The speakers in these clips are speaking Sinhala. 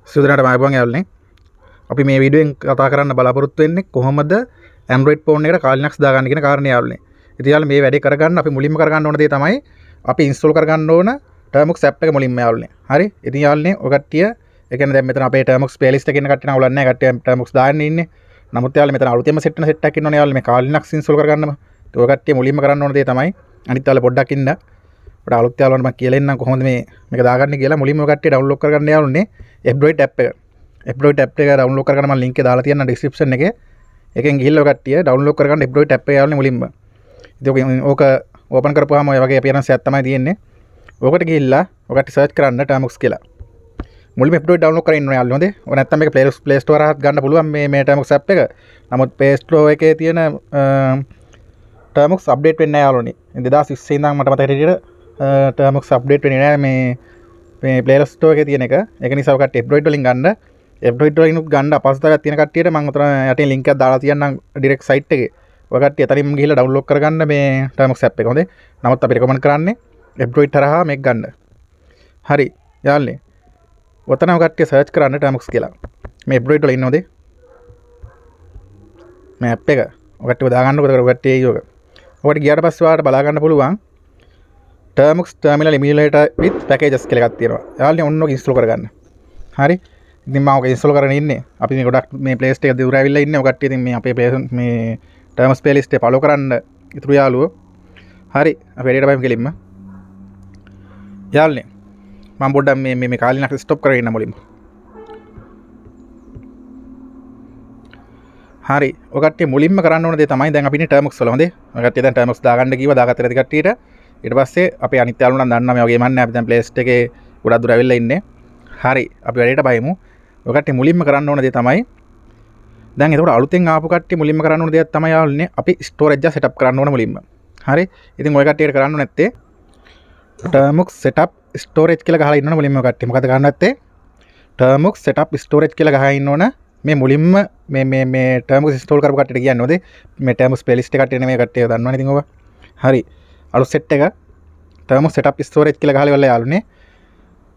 සුදුනට මයිබන් යාළුවනේ අපි මේ වීඩියෝෙන් කතා කරන්න බලාපොරොත්තු වෙන්නේ කොහොමද Android phone එකට kali linux දාගන්න කියන කාරණේ යාළුවනේ. ඉතින් යාළුවනේ මේ වැඩේ කරගන්න අපි මුලින්ම කරගන්න ඕන දේ තමයි අපි install කරගන්න ඕන termux app එක මුලින්ම යාළුවනේ. හරි. ඉතින් යාළුවනේ ඔය කට්ටිය ඒ කියන්නේ දැන් මෙතන අපේ termux playlist එකේ ඉන්න කට්ටිය නම් උලන්නේ නැහැ. කට්ටිය termux දාන්න ඉන්නේ. නමුත් යාළුවනේ මෙතන අලුතෙන්ම set වෙන set එකක් ඉන්නවනේ යාළුවනේ මේ kali linux install කරගන්නම. ඒක ඔය කට්ටිය මුලින්ම කරන්න ඕන දේ තමයි අනිත් යාළුවා පොඩ්ඩක් ඉන්න. අපිට අලුත් යාළුවන්ට මම කියලා එන්නම් කොහොමද මේක දාගන්නේ කියලා මුලින්ම ඔය කට්ටිය download කරගන්න යාළුවනේ Android app එක. Android app එක download කරගන්න මම link එක දාලා තියන්නම් description එකේ. එකෙන් ගිහිල්ලා ඔය කට්ටිය download කරගන්න Android app එක යාළුවනේ මුලින්ම. ඉතින් ඕක open කරපුවාම ඔය වගේ appearance එකක් තමයි තියෙන්නේ. ඕකට ගිහිල්ලා ඔය කට්ටිය search කරන්න termux කියලා. මුලින්ම Android download කරගෙන ඉන්න යාළුවනේ. ඔය නැත්තම් මේක Play Store එකත් ගන්න පුළුවන් මේ termux app එක. නමුත් Play Store එකේ තියෙන termux update වෙන්නේ නැහැ යාළුවනේ. 2020 ඉඳන් මට මතක හිටියට termux update වෙන්නේ නැහැ මේ Play Store එකේ තියෙන එක. ඒක නිසා ඔය කට්ටිය Android වලින් ගන්න. Android වලින් ගන්න අපහසුතාවයක් තියෙන කට්ටියට මම උතන යටින් link එකක් දාලා තියන්නම් direct site එකේ. ඔය කට්ටිය එතනින්ම ගිහිල්ලා download කරගන්න මේ termux app එක. හොඳේ. නමුත් අපි recommend කරන්නේ Android තරහා මේක ගන්න. හරි. යාළුවනේ. ඔතන ඔය කට්ටිය search කරන්න termux කියලා. මේ Android වල ඉන්නවද? මේ app එක. ඔය කට්ටිය දාගන්නකො ඔය කට්ටිය ඒක. ඔකට ගියාට පස්සේ ඔයාලට බලා ගන්න පුළුවන් termux terminal emulator with packages කියලා එකක් තියෙනවා. යාළුවනේ ඔන්න ඔක install කරගන්න. හරි. ඉතින් මම ඔක install කරගෙන ඉන්නේ. අපි මේ ගොඩක් මේ play store එක දුර ඇවිල්ලා ඉන්නේ. ඔය කට්ටිය ඉතින් මේ අපේ මේ termux playlist එක follow කරන්න ඉතුරු යාළුවෝ. හරි. අපි වැඩේට බලමු කෙලින්ම. යාළුවනේ මම පොඩ්ඩක් මේ kali linux stop කරගෙන ඉන්න මුලින්ම. හරි. ඔය කට්ටිය මුලින්ම කරන්න ඕන දේ තමයි දැන් අපි ඉන්නේ termux වල. හොඳේ. ඔය කට්ටිය දැන් termux දාගන්න කිව්වා දාගත්තට ඇති කට්ටියට. ඊට පස්සේ අපේ අනිත් යාළුවෝ නම් දන්නවා මේ වගේ මන්නේ අපි දැන් play store එකේ ගොඩක් දුර ඇවිල්ලා ඉන්නේ. හරි. අපි වැඩේට බයමු. ඔය කට්ටිය මුලින්ම කරන්න ඕන දේ තමයි දැන් එතකොට අලුතෙන් ආපු කට්ටිය මුලින්ම කරන්න ඕන දෙයක් තමයි යාළුවනේ අපි storage එක setup කරන්න ඕන මුලින්ම. හරි. ඉතින් ඔය කට්ටියට කරන්න නැත්තේ termux-setup-storage කියලා ගහලා ඉන්නවනේ මුලින්ම ඔය කට්ටිය. මොකද කරන්න නැත්තේ termux-setup-storage කියලා ගහලා ඉන්නවනේ මේ මුලින්ම මේ termux install කරපු කට්ටියට කියන්නේ ඔතේ මේ termux playlist එක කට්ටිය නෙමෙයි කට්ටිය දන්නවනේ ඉතින් ඔබ. හරි. අලුත් set එක termux-setup-storage කියලා ගහලා ඉවරලා යාළුවනේ.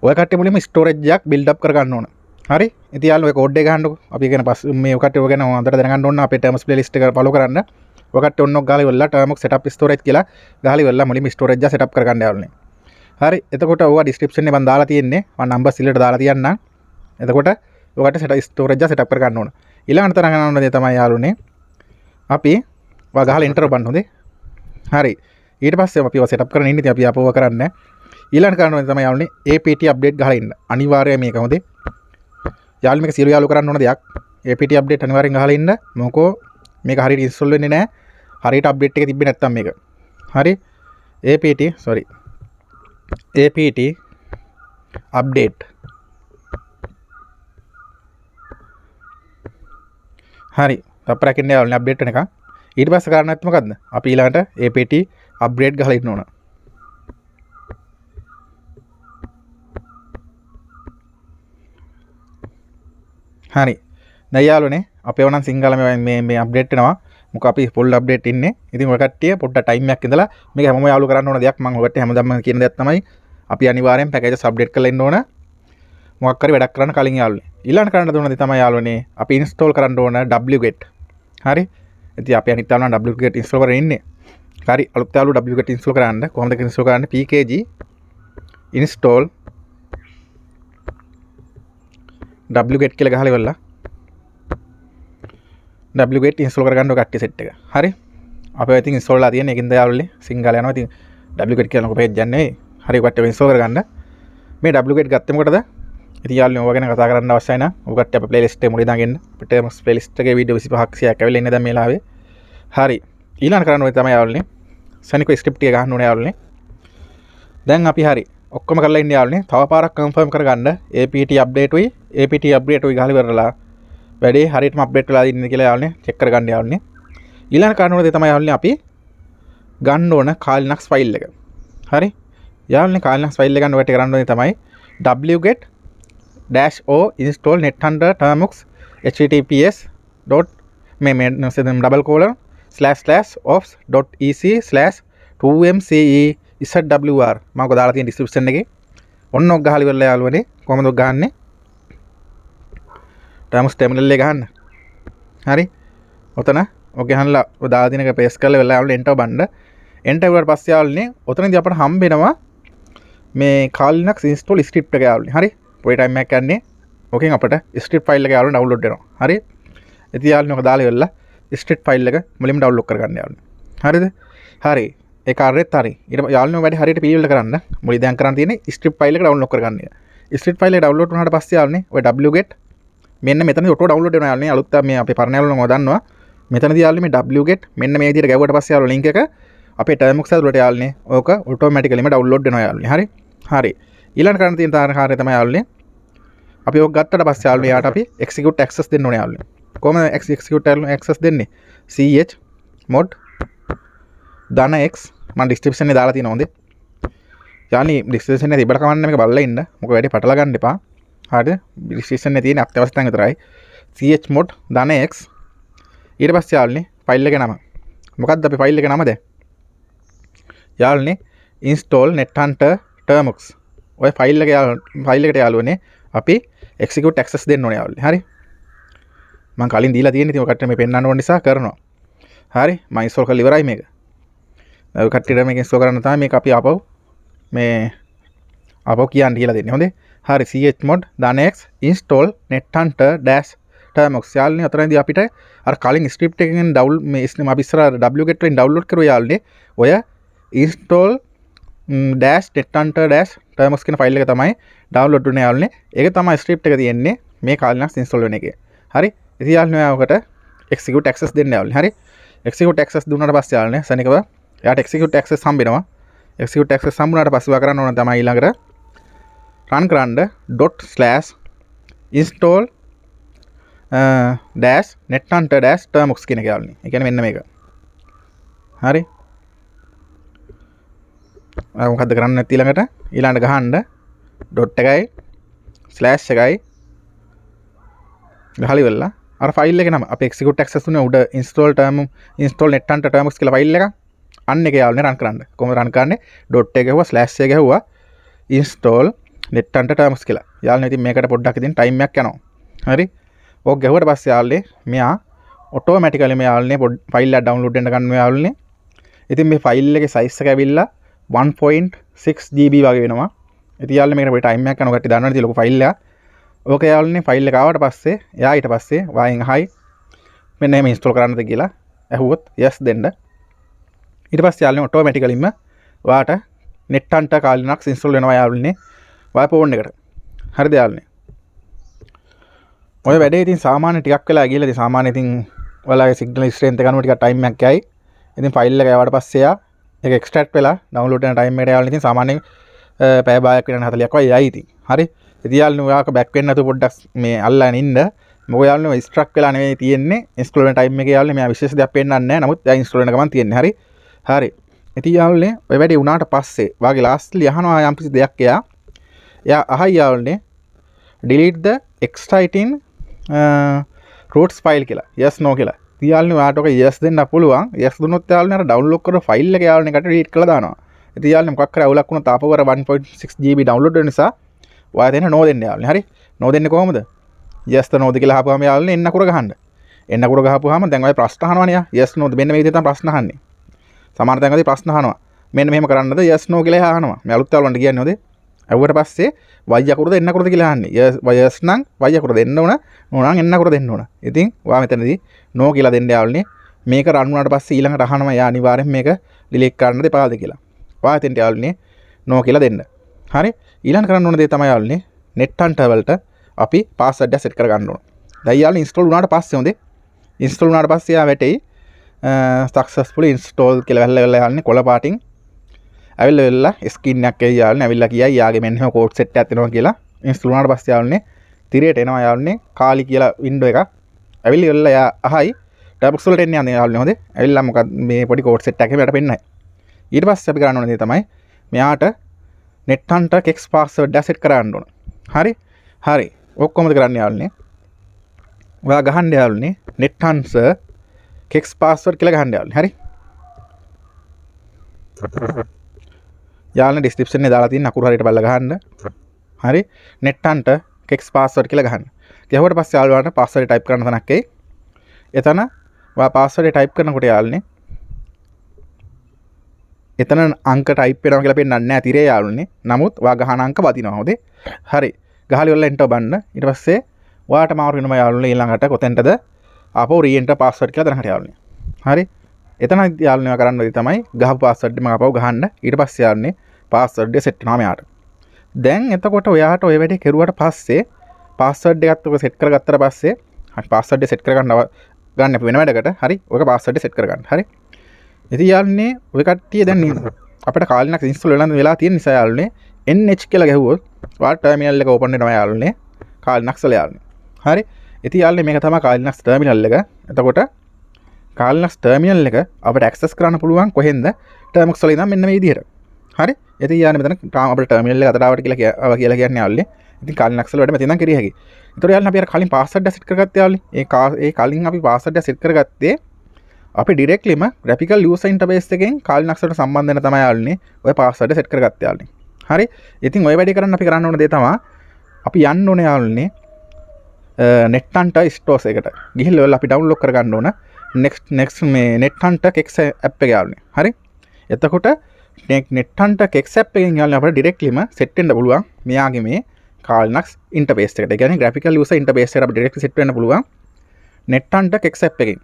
ඔය කට්ටිය මුලින්ම storage එකක් build up කරගන්න ඕන. හරි. ඉතින් යාළුවෝ ඔය code එක ගහන්නකො. අපි කියන පස්සේ මේ ඔය කට්ටිය ඔය ගැන හොඳට දැනගන්න ඕන අපේ termux playlist එක follow කරන්න. ඔය කට්ටිය ඔන්න ඔක් ගහලා ඉවරලා termux-setup-storage කියලා ගහලා ඉවරලා මුලින්ම storage එක setup කරගන්න යාළුවනේ. හරි. එතකොට ඔවා description එකේ මම දාලා තියෙන්නේ. මම number සිල්ලට දාලා තියන්නම්. එතකොට ඔකට storage එක setup කරගන්න ඕන. ඊළඟට තරම් ගන්න ඕන දේ තමයි යාළුවනේ. අපි ඔයා ගහලා enter ඔබන්න හොඳේ. හරි. ඊට පස්සේ අපි ඔය setup කරගෙන ඉන්නේ. ඉතින් අපි අපව කරන්නේ. ඊළඟට කරන්න ඕනේ තමයි යාළුවනේ apt update ගහලා ඉන්න. අනිවාර්යයෙන් මේක හොඳේ. යාළුවෝ මේක සියලු යාළුවෝ කරන්න ඕන දෙයක්. apt update අනිවාර්යෙන් ගහලා ඉන්න. මොකෝ මේක හරියට install වෙන්නේ නැහැ. හරියට update එක තිබ්බේ නැත්තම් මේක. හරි. apt update හරි. අපරක් ඉන්නේ යාළුවනේ update වෙන එක. ඊට පස්සේ කරන්න නැත්නම් මොකද්ද? අපි ඊළඟට apt upgrade ගහලා ඉන්න ඕන. හරි. දැන් යාළුවනේ අපේ වුණන් සිංහල මේ අප්ඩේට් වෙනවා. මොකද අපි ෆුල් අප්ඩේට් ඉන්නේ. ඉතින් ඔය කට්ටිය පොඩ්ඩක් ටයිම් එකක් ඉඳලා මේක හැමෝම යාළුවෝ කරන්න ඕන දෙයක්. මම ඔයකට හැමදාම කියන දෙයක් තමයි අපි අනිවාර්යෙන් පැකේජස් අප්ඩේට් කරලා ඉන්න ඕන. මොකක් හරි වැඩක් කරන්න කලින් යාළුවනේ. ඊළඟට කරන්න දුන්න දේ තමයි යාළුවනේ අපි ඉන්ස්ටෝල් කරන්න ඕන wget. හරි. ඉතින් අපි අනිත් යාළුවා wget ඉන්ස්ටෝල් කරගෙන ඉන්නේ. හරි. අලුත් යාළුවෝ wget ඉන්ස්ටෝල් කරන්න කොහොමද ඉන්ස්ටෝල් කරන්නේ? pkg install wget කියලා ගහලා ඉවරලා wget install කරගන්න ඔය කට්ටිය set එක. හරි. අපේ ඉතින් install ලා තියෙන එකකින්ද යාළුවනේ සිංහල යනවා. ඉතින් wget කියලා නෝක page යන්නේ. හරි කට්ටිය install කරගන්න. මේ wget ගත්තේ මොකටද? ඉතින් යාළුවනේ ඔය ගැන කතා කරන්න අවශ්‍යයි නම් ඔය කට්ටිය අපේ playlist එකේ මුලින් දාගෙන අපේ termux playlist එකේ වීඩියෝ 25ක් 100ක් ඇවිල්ලා ඉන්නේ දැන් මේ ලාවේ. හරි. ඊළඟ කරන්න ඕනේ තමයි යාළුවනේ සනිකෝ script එක ගහන්න ඕනේ යාළුවනේ. දැන් අපි හරි ඔක්කොම කරලා ඉන්නේ යාළුවනේ. තව පාරක් confirm කරගන්න apt update උයි apt upgrade උයි ගහලා ඉවරලා වැඩේ හරියටම අප්ඩේට් වෙලා ඉන්නේ කියලා යාළුවනේ චෙක් කරගන්න යාළුවනේ. ඊළඟ කාරණාව තමයි යාළුවනේ අපි ගන්න ඕන kali linux ෆයිල් එක. හරි. යාළුවනේ kali linux ෆයිල් එක ගන්න ඔයට කරන්න ඕනේ තමයි wget -o install-nethunter-termux https://ops.ec/2mce zwr මම ඔක දාලා තියෙන description එකේ ඔන්න ඔක් ගහලා ඉවරලා යාළුවනේ. කොහමද ඔක් ගහන්නේ? termux terminal එක ගහන්න. හරි. ඔතන ඔක ගහනලා ඔය දාලා දිනක පේස් කරලා වෙලා යාළුවනේ enter බන්න. enter කරුවාට පස්සේ යාළුවනේ ඔතනදී අපට හම්බ වෙනවා මේ Linux install script එක යාළුවනේ. හරි. පොඩි ටයිම් එකක් යන්නේ. ඕකෙන් අපට script file එක යාළුවනේ download වෙනවා. හරි. ඉතින් යාළුවනේ ඔක දාලා ඉවරලා script file එක මුලින්ම download කරගන්න යාළුවනේ. හරිද? හරි. ඒ කාර්යයත් හරි. ඊට යාළුවනේ වැඩි හරියට පිළිවෙල කරන්න. මුලින් දැන් කරන්න තියෙන්නේ script file එක download කරගන්න එක. script file එක download වුණාට පස්සේ යාළුවනේ ඔය wget මෙන්න මෙතනදී auto download වෙනවා යාළුවනේ. අලුත් මේ අපේ පරණ යාළුවෝ මොකද දන්නවා. මෙතනදී යාළුවනේ මේ wget මෙන්න මේ විදිහට ගැව්වට පස්සේ යාළුවෝ link එක අපේ termux ඇතුළට යාළුවනේ ඕක automaticallyම download වෙනවා යාළුවනේ. හරි. හරි. ඊළඟ කරන්න තියෙන කාර්යය තමයි යාළුවනේ අපි ඕක ගත්තට පස්සේ යාළුවනේ යාට අපි execute access දෙන්න ඕනේ යාළුවනේ. කොහොමද execute access දෙන්නේ? chmod .x මම description එකේ දාලා තියෙනවා හොඳේ. යාළුවනේ description එකේ තිබ්බට කමන්න මේක බලලා ඉන්න. මොකද වැඩි පටල ගන්න එපා. හරිද? description එකේ තියෙන අත්‍යවශ්‍ය තැන් විතරයි. chmod .x ඊට පස්සේ යාළුවනේ ෆයිල් එකේ නම. මොකක්ද අපි ෆයිල් එකේ නම දැන්? යාළුවනේ install-nethunter-termux ඔය ෆයිල් එකට යාළුවනේ අපි execute access දෙන්න ඕනේ යාළුවනේ. හරි. මම කලින් දීලා තියෙන ඉතින් ඔය කට්ටිය මේ පෙන්නන්න ඕන නිසා කරනවා. හරි. මම install කරලා ඉවරයි මේක. ඔය කට්ටියට මේක install කරන්න තමයි මේක අපි ආපහු කියන්න කියලා දෙන්නේ. හොඳේ. හරි. chmod .x install-nethunter-termux යාළුවනේ අතරදී අපිට අර කලින් script එකෙන් download මේ අපි ඉස්සර wget වලින් download කරුවා යාළුවනේ. ඔය install-nethunter-termux කියන ෆයිල් එක තමයි download වෙන්නේ යාළුවනේ. ඒක තමයි script එක තියෙන්නේ මේ Linux install වෙන එකේ. හරි. ඉතින් යාළුවනේ ඔකට execute access දෙන්න යාළුවනේ. හරි. execute access දුන්නාට පස්සේ යාළුවනේ සනිකව එයාට execute access හම්බ වෙනවා. execute access හම්බුනාට පස්සේ වා කරන්න ඕන තමයි ඊළඟට run කරන්න .install-nethunter-termux කියන එක යාළුවනේ. ඒ කියන්නේ මෙන්න මේක. හරි. මොකද්ද කරන්න නැති ඊළඟට ගහන්න ඩොට් එකයි ස්ලෑෂ් එකයි ගහලා ඉවරලා අර ෆයිල් එකේ නම අපි execute access උනේ උඩ install-nethunter-termux කියලා ෆයිල් එක අන්න එක යාළුවනේ රන් කරන්න. කොහොමද රන් කරන්නේ? ඩොට් එක ගැහුවා ස්ලෑෂ් එක ගැහුවා install-nethunter-termux කියලා. යාළුවනේ ඉතින් මේකට පොඩ්ඩක් ඉතින් ටයිම් එකක් යනවා. හරි. ඕක ගැහුවට පස්සේ යාළුවනේ මෙයා automatically මේ යාළුවනේ ෆයිල් එක download වෙන්න ගන්නවා යාළුවනේ. ඉතින් මේ ෆයිල් එකේ size එක ඇවිල්ලා 1.6 GB වගේ වෙනවා. ඉතින් යාළුවනේ මේකට පොඩි ටයිම් එකක් යනවා. කට්ටිය දන්නවනේ ඉතින් ලොකු ෆයිල් එකක්. ඕක යාළුවනේ ෆයිල් එක ආවට පස්සේ එයා ඊට පස්සේ වයින් හයි මෙන්න එහෙම ඉන්ස්ටෝල් කරන්නද කියලා ඇහුවොත් yes දෙන්න. ඊට පස්සේ යාළුවනේ ඔටෝමැටිකලින්ම ඔයාට nethunter Linux ඉන්ස්ටෝල් වෙනවා යාළුවනේ ඔයා ෆෝන් එකට. හරිද යාළුවනේ? ඔය වැඩේ ඉතින් සාමාන්‍ය ටිකක් වෙලා ගිහලා ඉතින් සාමාන්‍ය ඉතින් ඔයාලගේ සිග්නල් ස්ට්‍රෙන්ත් එක අනුව ටිකක් ටයිම් එකක් යයි. ඉතින් ෆයිල් එක ආවට පස්සේ යා ඒක එක්ස්ට්‍රැක්ට් වෙලා ඩවුන්ලෝඩ් වෙන ටයිම් එකට යාළුවනේ ඉතින් සාමාන්‍යයෙන් පැය භාගයක් විතර 40ක් වගේ යයි ඉතින්. හරි. ඉතින් යාළුවනේ ඔයාක බෑක් වෙන්න නැතුව පොඩ්ඩක් මේ අල්ලගෙන ඉන්න. මොකද යාළුවනේ ස්ට්‍රක් වෙලා නෙවෙයි තියෙන්නේ. ඉන්ස්ටෝල් වෙන ටයිම් එකේ යාළුවනේ මෙයා විශේෂ දෙයක් පෙන්නන්නේ නැහැ. නමුත් එයා ඉන්ස්ටෝල් වෙන ගමන් තියෙන්නේ. හරි. හරි. ඉතින් යාළුවනේ ඔය වැඩේ වුණාට පස්සේ වාගේ ලාස්ට්ලි අහනවා යම්කිසි දෙයක් එයා අහයි යාළුවනේ delete the exciting roots file කියලා. yes no කියලා. ඉතින් යාළුවනේ ඔයාට ඔක yes දෙන්න පුළුවන්. yes දුන්නොත් යාළුවනේ අර download කරන ෆයිල් එක යාළුවනේ කට delete කරලා දානවා. ඉතින් යාළුවනේ මොකක් කරේ අවුලක් වුණොත් ආපහුවර 1.6 GB download වෙන නිසා ඔයා දෙන්න no දෙන්න යාළුවනේ. හරි. no දෙන්නේ කොහොමද? yes the no ද කියලා අහපුවාම යාළුවනේ එන්න අකුර ගහන්න. එන්න අකුර ගහපුවාම දැන් ඔය ප්‍රශ්න අහනවනේ. yes no ද මෙන්න මේ විදිහට තමයි ප්‍රශ්න අහන්නේ. සමහර තැන්වලදී ප්‍රශ්න අහනවා. මෙන්න මෙහෙම කරන්නද yes no කියලා අහනවා. මේ අලුත් යාළුවන්ට කියන්නේ හොදේ. ඇහුවට පස්සේ y අකුරද n අකුරද කියලා අහන්නේ. yes නම් y අකුර දෙන්න ඕන. no නම් n අකුර දෙන්න ඕන. ඉතින් ඔයා මෙතනදී no කියලා දෙන්න යාළුවනේ. මේක රන් වුණාට පස්සේ ඊළඟට අහනවා යා අනිවාර්යෙන් මේක delete කරන්නද එපාද කියලා. ඔයා එතෙන්ට යාළුවනේ no කියලා දෙන්න. හරි. ඊළඟ කරන්න ඕන දේ තමයි යාළුවනේ nethunter වලට අපි password එක set කර ගන්න ඕන. දැන් යාළුවනේ install වුණාට පස්සේ හොඳේ. install වුණාට පස්සේ යා වැටෙයි successfully install කියලා වැල්ලා යාළුවනේ කොළ පාටින් ඇවිල්ලා ස්ක්‍රීන් එකක් එයි යාළුවනේ ඇවිල්ලා කියයි යාගේ මෙන්න මෙහෙම කෝඩ් සෙට් එකක් දෙනවා කියලා. ඉන්ස්ටෝල් වුණාට පස්සේ යාළුවනේ තිරයට එනවා යාළුවනේ කාලි කියලා වින්ඩෝ එකක්. ඇවිල්ලා යා අහයි termux වලට එන්නේ යන්නේ යාළුවනේ හොඳේ. ඇවිල්ලා මොකද මේ පොඩි කෝඩ් සෙට් එකක් මෙයාට පෙන්නයි. ඊට පස්සේ අපි කරන්න ඕන දේ තමයි මෙයාට nethunter kex password එක සෙට් කරන්න ඕන. හරි? හරි. ඔක් කොහොමද කරන්නේ යාළුවනේ? ඔයා ගහන්න යාළුවනේ nethunter kex password කියලා ගහන්න යාළුවනේ. හරි? යාළුවනේ description එකේ දාලා තියෙන අකුරු හරියට බලලා ගහන්න. හරි nethunter-termux password කියලා ගහන්න. ගහුවට පස්සේ යාළුවාට password type කරන්න තැනක් එයි. එතන ඔයා password type කරනකොට යාළුවනේ එතන අංක type වෙනවා කියලා පෙන්නන්නේ නැහැ තිරේ යාළුවනේ. නමුත් ඔයා ගහන අංක වදිනවා හොඳේ. හරි. ගහලා ඉවරලා enter බන්න. ඊට පස්සේ ඔයාට මාරු වෙනවා යාළුවනේ ඊළඟට කොතෙන්ටද ආපහු re-enter password කියලා දැනකට යාළුවනේ. හරි. එතන යාළුවනේ කරන්න වෙයි තමයි ගහපු password එක මම ආපහු ගහන්න. ඊට පස්සේ යාළුවනේ password එක set වෙනවා මෙයාට. දැන් එතකොට ඔයාට ඔය වැඩේ කෙරුවට පස්සේ password එකත් ඔක set කරගත්තට පස්සේ හරි password එක set කරගන්න ගන්න අපි වෙන වැඩකට හරි ඔක password එක set කරගන්න. හරි. ඉතින් යාළුවනේ ඔය කට්ටිය දැන් අපිට කාලිනක්ස් install වෙලා තියෙන නිසා යාළුවනේ nh කියලා ගැහුවොත් ඔයාලා terminal එක open වෙනවා යාළුවනේ කාලිනක්ස් වල යාළුවනේ. හරි. ඉතින් යාළුවනේ මේක තමයි කාලිනක්ස් terminal එක. එතකොට කාලිනක්ස් terminal එක අපිට access කරන්න පුළුවන් කොහෙන්ද? termux වල ඉඳන් මෙන්න මේ විදිහට. හරි. ඉතින් යාළුවනේ මෙතන තාම අපිට terminal එක අතට ආවට කියලා කියන්නේ යාළුවනේ. ඉතින් කාලිනක්ස් වල වැඩ මෙතන ඉඳන් කරිය හැකියි. ඒතකොට යාළුවනේ අපි අර කලින් password එක set කරගත්තා යාළුවනේ. ඒ කලින් අපි password එක set කරගත්තේ අපි directlyම graphical user interface එකෙන් කාලිනක්ස් වලට සම්බන්ධ වෙන තමයි යාළුවනේ ඔය password එක set කරගත්තා යාළුවනේ. හරි. ඉතින් ඔය වැඩේ කරන්න අපි කරන්න ඕන දේ තමයි අපි යන්න ඕනේ යාළුවනේ nethunter-storage එකට. ගිහිල්ලා අපි download කරගන්න ඕන next මේ nethunter-termux app එක යාළුවනේ. හරි. එතකොට nethunter-termux app එකෙන් යාළුවනේ අපිට directlyම set වෙන්න පුළුවන් මෙයාගේ මේ කාලිනක්ස් interface එකට. ඒ කියන්නේ graphical user interface එකට අපිට directly set වෙන්න පුළුවන් nethunter-termux app එකෙන්.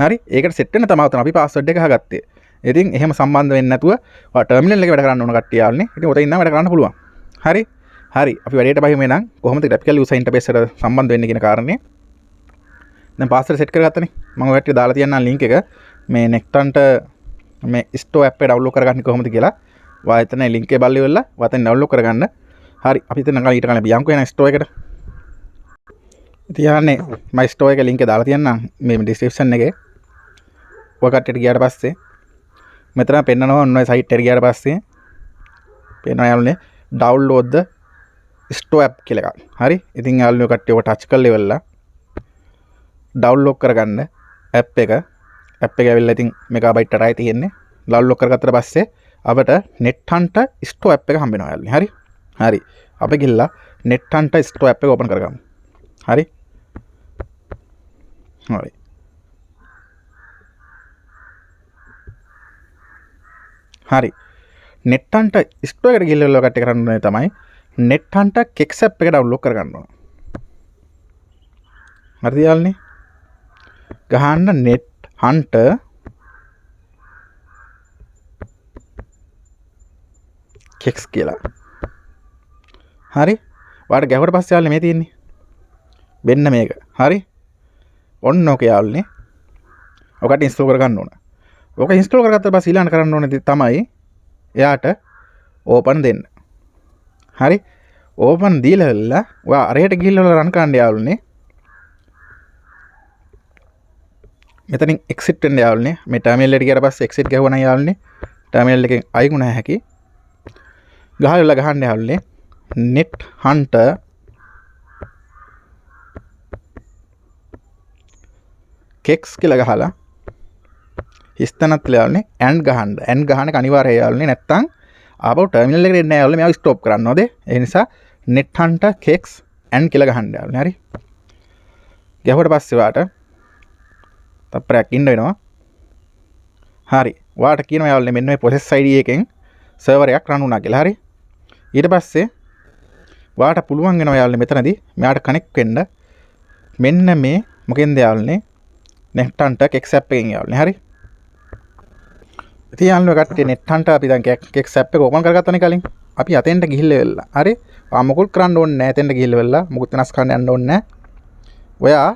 හරි. ඒකට set වෙන්න තමයි අපි password එක ගහගත්තේ. ඉතින් එහෙම සම්බන්ධ වෙන්නේ නැතුව ඔයා terminal එකේ වැඩ කරන්න ඕන කට්ටිය යාළුවනේ. ඉතින් ඔතන ඉඳන් වැඩ කරන්න පුළුවන්. හරි. හරි. අපි වැඩේට බහිමු එහෙනම් කොහොමද graphical user interface එකට සම්බන්ධ වෙන්නේ කියන කාරණේ. දැන් password set කරගත්තනේ. මම ඔය කට්ටිය දාලා තියන්නම් link එක මේ nethunter මේ store app එක download කරගන්නේ කොහොමද කියලා. ඔයා එතන link එක බලලා ඉවරලා ඔයා එතන download කරගන්න. හරි. අපි එතන ඊට කලින් අපි යමුකෝ එන store එකට. ඉතින් යන්නේ මම store එකේ link එක දාලා තියන්නම් මේ description එකේ. ඔය කට්ටියට ගියාට පස්සේ මෙතන පෙන්නනවා ඔන්න ඔය site එකට ගියාට පස්සේ පේනවා යාළුවනේ download the store app කියලා එකක්. හරි. ඉතින් යාළුවෝ කට්ටිය ඔක touch කරලා ඉවරලා download කරගන්න app එක. app එක ඇවිල්ලා ඉතින් megabyte එකයි තියෙන්නේ. download කරගත්තට පස්සේ අපිට nethunter store app එක හම්බ වෙනවා යාළුවනේ. හරි. හරි. අපි ගිහලා nethunter store app එක open කරගමු. හරි. හරි. හරි. nethunter store එකට ගිහලා ඔකට කරන්න ඕනේ තමයි nethunter-termux app එක download කරගන්න ඕන. හරිද යාළුවනේ? ගහන්න nethunter-termux කියලා. හරි. ඔයාලට ගැහුවට පස්සේ යාළුවනේ මේ තියෙන්නේ. වෙන්න මේක. හරි. ඔන්න ඔක යාළුවනේ. ඔකට install කරගන්න ඕන. ඔක install කරගත්තා පස්සේ ඊළඟ කරන්න ඕනේ තමයි එයාට open දෙන්න. හරි. open දීලා ඔයා අරයට ගිහිල්ලා run කරන්න යාළුවනේ. මෙතනින් exit වෙන්න යාළුවනේ. මේ terminal එකට ගියාට පස්සේ exit ගහුවා නම් යාළුවනේ terminal එකෙන් අයින් වුණා හැකි. ගහලා ගහන්න යාළුවනේ nethunter-termux කියලා ගහලා හිස්තනත් යාළුවනේ and ගහන්න. and ගහන එක අනිවාර්යයි යාළුවනේ. නැත්තම් ආපහු terminal එකට එන්නේ නැහැ යාළුවනේ. මේක stop කරන්න ඕනේ. ඒ නිසා nethunter-termux and කියලා ගහන්න යාළුවනේ. හරි. ගැහුවට පස්සේ වාට තප්පරයක් ඉන්න වෙනවා. හරි. වාට කියනවා යාළුවනේ මෙන්න මේ process ID එකෙන් server එකක් run වුණා කියලා. හරි. ඊට පස්සේ වාට පුළුවන් වෙනවා යාළුවනේ මෙතනදී මෙයාට connect වෙන්න මෙන්න මේ මොකෙන්ද යාළුවනේ nethunter-termux app එකෙන් යාළුවනේ. හරි. ඉතින් යාළුවෝ කට්ටිය nethunter අපි දැන් termux app එක open කරගත්තනේ කලින්. අපි අතෙන්ට ගිහිල්ලා වෙලා. හරි. ආ මොකුත් කරන්න ඕනේ නැහැ. අතෙන්ට ගිහිල්ලා වෙලා මොකුත් වෙනස් කරන්න යන්න ඕනේ නැහැ. ඔයා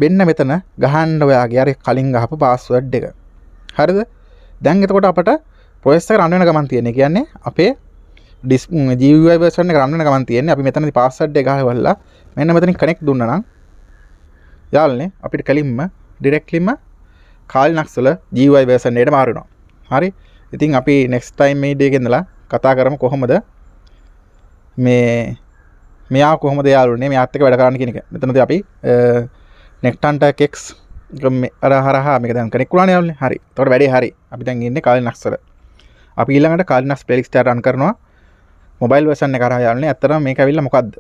මෙන්න මෙතන ගහන්න ඔයාගේ අර කලින් ගහපු password එක. හරිද? දැන් එතකොට අපට process එක run වෙන ගමන් තියෙන්නේ. කියන්නේ අපේ GUI version එක run වෙන ගමන් තියෙන්නේ. අපි මෙතනදී password එක ගහවලා මෙන්න මෙතනින් connect දුන්නා නම් යාළුවනේ අපිට කලින්ම directlyම කාලිනක්ස් වල GUI version එකට මාරු වෙනවා. හරි. ඉතින් අපි next time මේ video එකේ ඉඳලා කතා කරමු කොහොමද මෙයා කොහොමද යාළුවනේ මෙයාත් එක්ක වැඩ කරන්න කියන එක. මෙතනදී අපි nethunter-termux අර හරහා මේක දැන් කනෙක්ට් වුණානේ යාළුවනේ. හරි. එතකොට වැඩේ හරි. අපි දැන් ඉන්නේ කාලිනක්ස් වල. අපි ඊළඟට කාලිනක්ස් playlist එක run කරනවා. මොබයිල් වර්ෂන් එක කරා යාළුවනේ. ඇත්තටම මේක ඇවිල්ලා මොකද්ද?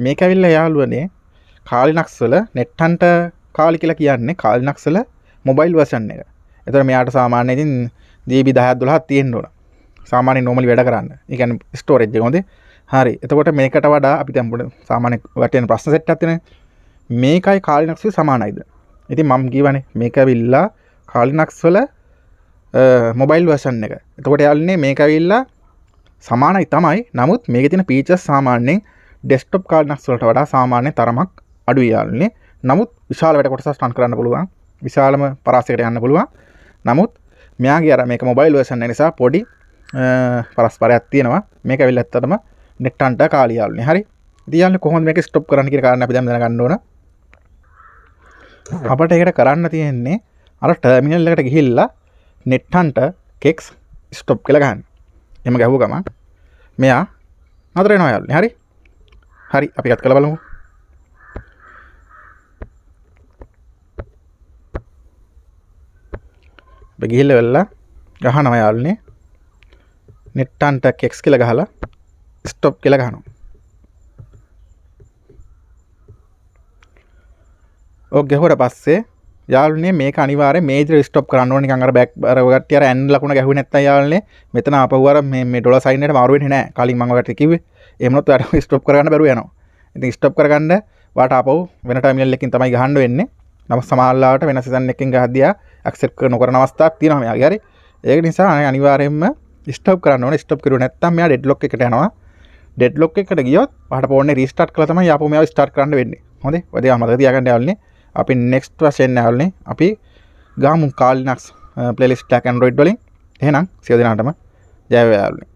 මේක ඇවිල්ලා යාළුවනේ කාලිනක්ස් වල නෙට්හන්ටර් කාලි කියලා කියන්නේ කාලිනක්ස් වල මොබයිල් වර්ෂන් එක. එතකොට මෙයාට සාමාන්‍යයෙන් ඉතින් GB 10ක් 12ක් තියෙන්න ඕන. සාමාන්‍ය normally වැඩ කරන්න. ඒ කියන්නේ storage එක හොඳේ. හරි. එතකොට මේකට වඩා අපි දැන් සාමාන්‍ය වටේන ප්‍රශ්න සෙට් එකක් තියෙනනේ. මේකයි කාලිනක්ස් වල සමානයිද? ඉතින් මම කියවනේ මේක ඇවිල්ලා කාලිනක්ස් වල මොබයිල් වර්ෂන් එක. එතකොට යාළුවනේ මේක ඇවිල්ලා සමානයි තමයි. නමුත් මේකේ තියෙන features සාමාන්‍යයෙන් desktop කාලිනක්ස් වලට වඩා සාමාන්‍ය තරමක් අඩුයි යාළුවනේ. නමුත් විශාල වැඩ කොටසක් රන් කරන්න පුළුවන්. විශාලම පරාසයකට යන්න පුළුවන්. නමුත් මෙයාගේ අර මේක මොබයිල් වර්ෂන් එක නිසා පොඩි පරස්පරයක් තියෙනවා. මේක ඇවිල්ලා ඇත්තටම නෙට්හන්ටර් කාලි යාළුවනේ. හරි. ඉතින් යාළුවනේ කොහොමද මේක ස්ටොප් කරන්න කියන කාරණා අපි දැන් දැනගන්න ඕන. අපිට ඒකට කරන්න තියෙන්නේ අර ටර්මිනල් එකට ගිහිල්ලා නෙට්හන්ටර් කෙක්ස් ස්ටොප් කියලා ගන්න. එහෙම ගහුව ගමන් මෙයා නතර වෙනවා යාළුවනේ. හරි. හරි අපි එකත් කරලා බලමු. අපි ගිහිල්ලා වෙලා ගහනවා යාළුවනේ. නෙට්හන්ටර් කෙක්ස් කියලා ගහලා ස්ටොප් කියලා ගහනවා. ඔක් ගැහුවට පස්සේ යාළුවනේ මේක අනිවාර්යෙන් මේජර් ස්ටොප් කරන්න ඕනේ. නිකන් අර බෑක් අර ඔයගට්ටිය අර ඇන් ලකුණ ගැහුවේ නැත්නම් යාළුවනේ මෙතන ආපහු අර මේ ඩොලර් සයින් එකට මාරු වෙන්නේ නැහැ. කලින් මම ඔයගට කිව්වේ. එහෙම නොත් ඔයාලට ස්ටොප් කරගන්න බැරුව යනවා. ඉතින් ස්ටොප් කරගන්න වාට ආපහු වෙන ටර්මිනල් එකකින් තමයි ගහන්න වෙන්නේ. නමුත් සමහරවිට වෙන සීසන් එකකින් ගහද්දී ඇක්සෙප්ට් නොකරන අවස්ථාවක් තියෙනවා මෙයාගේ. හරි. ඒක නිසා අනිවාර්යයෙන්ම ස්ටොප් කරන්න ඕනේ. ස්ටොප් කරුවේ නැත්නම් මෙයා ඩෙඩ්ලොක් එකට යනවා. ඩෙඩ්ලොක් එකට ගියොත් වාට ෆෝන් එක රීස්ටාර්ට් කළා තමයි ආපහු මෙයාව ස්ටාර්ට් කරන්න වෙන්නේ. හොඳේ. ඔය දේ මතක තියාගන්න යාළුවනේ. අපි next version යාළුවනේ අපි ගාමු කාලිනක්ස් ප්ලේලිස්ට් එකක් Android වලින්. එහෙනම් සියලු දෙනාටම ජය වේවා යාළුවනේ.